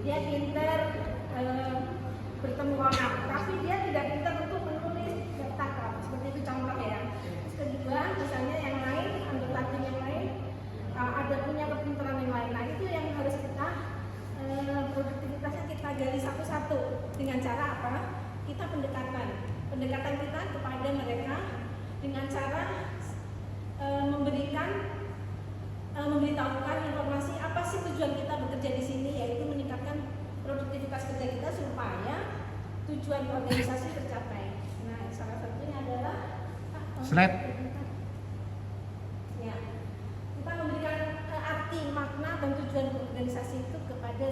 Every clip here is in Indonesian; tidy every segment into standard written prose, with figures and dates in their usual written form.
dia pintar bertemu orang, tapi dia tidak pintar untuk menulis kata-kata. Seperti itu contoh ya. Terus kedua, misalnya yang lain, anggota tim yang lain ada punya kepintaran yang lain. Nah itu yang harus kita produktivitasnya kita gali satu-satu dengan cara apa? Kita pendekatan kita kepada mereka dengan cara memberitahukan informasi apa sih tujuan kita bekerja di sini, yaitu meningkatkan produktivitas kerja kita supaya tujuan organisasi tercapai. Nah, salah satunya adalah slide. Ya, kita memberikan arti, makna dan tujuan organisasi itu kepada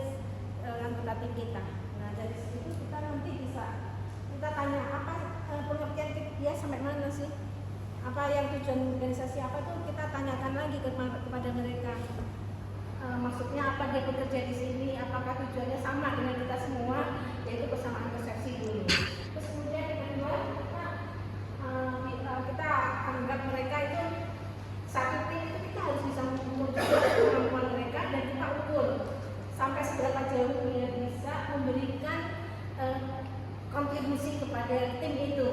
anggota tim kita. Nah, dari situ kita nanti bisa kita tanya apa pengertian dia sampai mana sih? Apa yang tujuan organisasi apa tuh kita tanyakan lagi kepada mereka. Maksudnya apa dia bekerja di sini? Apakah tujuannya sama dengan kita semua? Yaitu kesamaan persepsi dulu. Terus kemudian yang kedua kita anggap mereka itu satu tim itu kita harus bisa mengukur kemampuan mereka dan kita ukur sampai seberapa jauh dia bisa memberikan kontribusi kepada tim itu.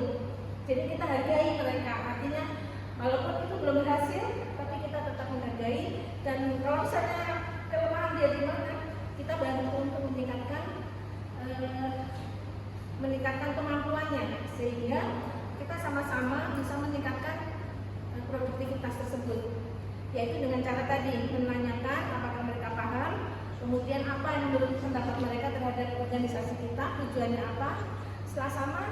Jadi kita hargai mereka, artinya walaupun itu belum berhasil, tapi kita tetap menghargai. Dan kalau misalnya kelemahan dia di mana, kita bantu untuk meningkatkan kemampuannya, sehingga kita sama-sama bisa meningkatkan produktivitas tersebut. Yaitu dengan cara tadi menanyakan apakah mereka paham, kemudian apa yang menurut pendapat mereka terhadap organisasi kita, tujuannya apa. Setelah sama,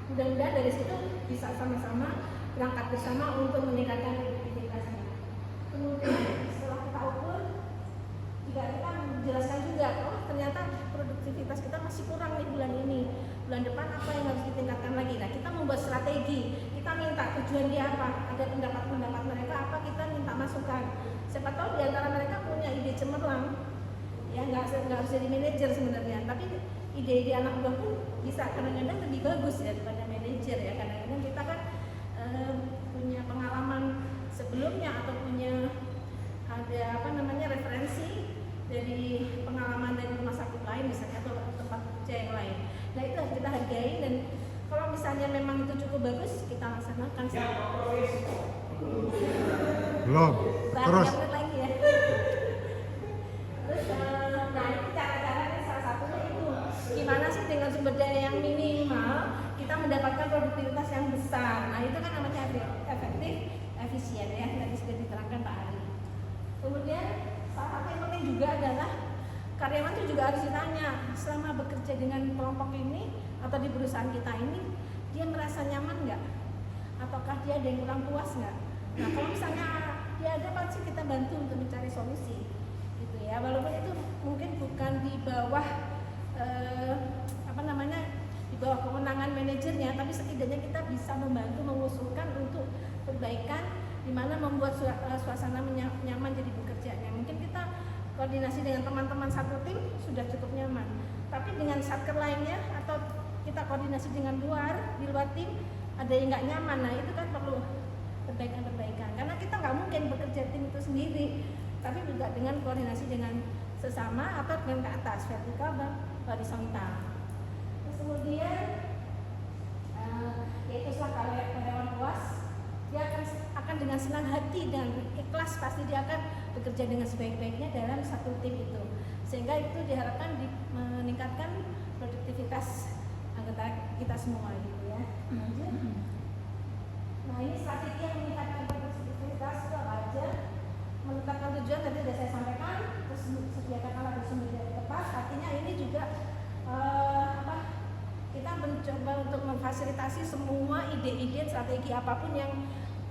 mudah-mudahan dari situ bisa sama-sama berangkat bersama untuk meningkatkan produktivitasnya. Kemudian setelah kita ukur, juga kita menjelaskan juga, oh ternyata produktivitas kita masih kurang nih bulan ini. Bulan depan apa yang harus ditingkatkan lagi? Nah, kita membuat strategi, kita minta tujuan dia apa, ada pendapat mereka apa, kita minta masukan. Siapa tahu di antara mereka punya ide cemerlang, ya nggak harus jadi manajer sebenarnya, tapi ide-ide anak buah pun bisa kadang-kadang lebih bagus ya daripada manajer ya. Kadang-kadang kita kan punya pengalaman sebelumnya atau punya referensi dari pengalaman dari rumah sakit lain misalnya atau tempat kerja yang lain. Nah itu harus kita hargai, dan kalau misalnya memang itu cukup bagus kita laksanakan. Belum. Terus. Lagi ya. Terus nah ini cara-caranya salah satunya itu gimana sih dengan sumber daya yang minimal kita mendapatkan produktivitas yang besar. Nah itu kan namanya efektif, efisien ya, tadi sudah diterangkan Pak Ari. Kemudian salah satu yang penting juga adalah karyawan itu juga harus ditanya selama bekerja dengan kelompok ini atau di perusahaan kita ini, dia merasa nyaman nggak? Ataukah dia ada yang kurang puas nggak? Nah kalau misalnya dia ada, pasti kita bantu untuk mencari solusi gitu ya, walaupun itu mungkin bukan di bawah di bawah kewenangan manajernya, tapi setidaknya kita bisa membantu mengusulkan untuk perbaikan di mana membuat suasana nyaman jadi bekerjanya. Mungkin kita koordinasi dengan teman-teman satu tim sudah cukup nyaman, tapi dengan satker lainnya atau kita koordinasi dengan di luar tim ada yang nggak nyaman. Nah itu kan perlu perbaikan, karena kita nggak mungkin bekerja tim itu sendiri, tapi juga dengan koordinasi dengan sesama atau dengan ke atas, vertikal dan horizontal. Terus kemudian yaitu setelah karyawan puas, dia akan dengan senang hati dan ikhlas pasti dia akan bekerja dengan sebaik-baiknya dalam satu tim itu, sehingga itu diharapkan meningkatkan produktivitas anggota kita semua gitu ya. Nah ini strategi yang meningkatkan produktivitas itu apa aja? Menetapkan tujuan tadi sudah saya sampaikan, terus sediakan alat bersumber daya tepat. Artinya ini juga kita mencoba untuk memfasilitasi semua ide-ide strategi apapun yang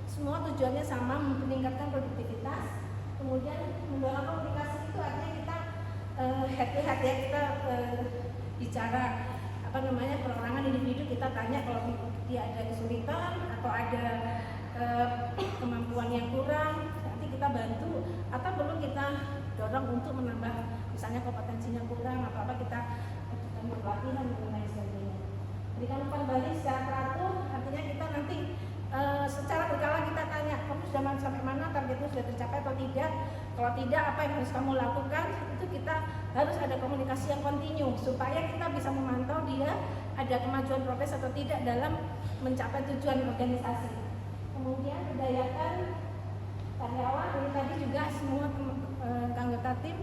semua tujuannya sama, meningkatkan produktivitas. Kemudian mendorong komunikasi itu artinya kita head-to-head ya, kita bicara perorangan individu, kita tanya kalau dia ada kesulitan atau ada kemampuan yang kurang, nanti kita bantu, atau perlu kita dorong untuk menambah misalnya kompetensinya kurang atau apa, kita pelatihan dan lain sebagainya. Berikan umpan balik secara teratur, artinya kita nanti secara berkala kita tanya, kamu sudah sampai mana, targetnya sudah tercapai atau tidak. Kalau tidak, apa yang harus kamu lakukan, itu kita harus ada komunikasi yang kontinu supaya kita bisa memantau dia ada kemajuan progres atau tidak dalam mencapai tujuan organisasi. Kemudian berdayakan karyawan, ini tadi juga semua anggota tim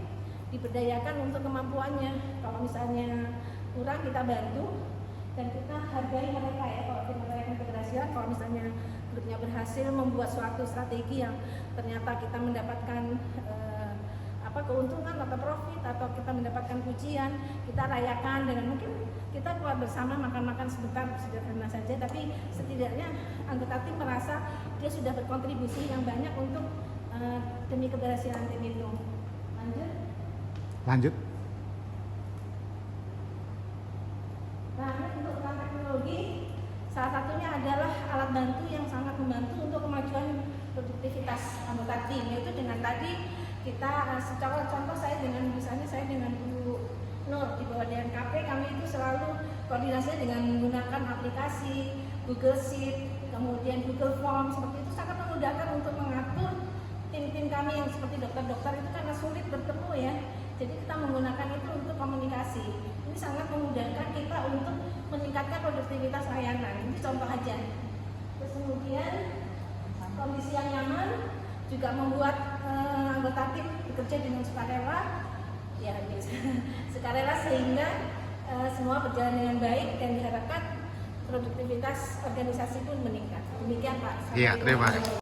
diberdayakan untuk kemampuannya. Kalau misalnya kurang kita bantu dan kita hargai mereka ya. Kalau tim merayakan keberhasilan, kalau misalnya grupnya berhasil membuat suatu strategi yang ternyata kita mendapatkan keuntungan atau profit atau kita mendapatkan pujian, kita rayakan dengan mungkin kita keluar bersama makan-makan sebentar, sederhana saja, tapi setidaknya anggota tim merasa dia sudah berkontribusi yang banyak untuk demi keberhasilan tim itu. Lanjut. Nah, untuk peran teknologi salah satunya adalah alat bantu yang sangat membantu untuk kemajuan produktivitas anggota tim, yaitu dengan tadi kita secara contoh misalnya saya dengan Bu Nur di bawah DNKP, kami itu selalu koordinasi dengan menggunakan aplikasi Google Sheet, kemudian Google Form, seperti itu sangat memudahkan untuk mengatur tim-tim kami yang seperti dokter-dokter itu karena sulit bertemu ya. Jadi kita menggunakan itu untuk komunikasi. Ini sangat memudahkan kita untuk meningkatkan produktivitas layanan. Ini contoh aja. Terus kemudian kondisi yang nyaman juga membuat anggota tim bekerja dengan sukarela, ya sukarela sehingga semua berjalan dengan baik dan diharapkan produktivitas organisasi pun meningkat. Demikian Pak. Iya, terima kasih.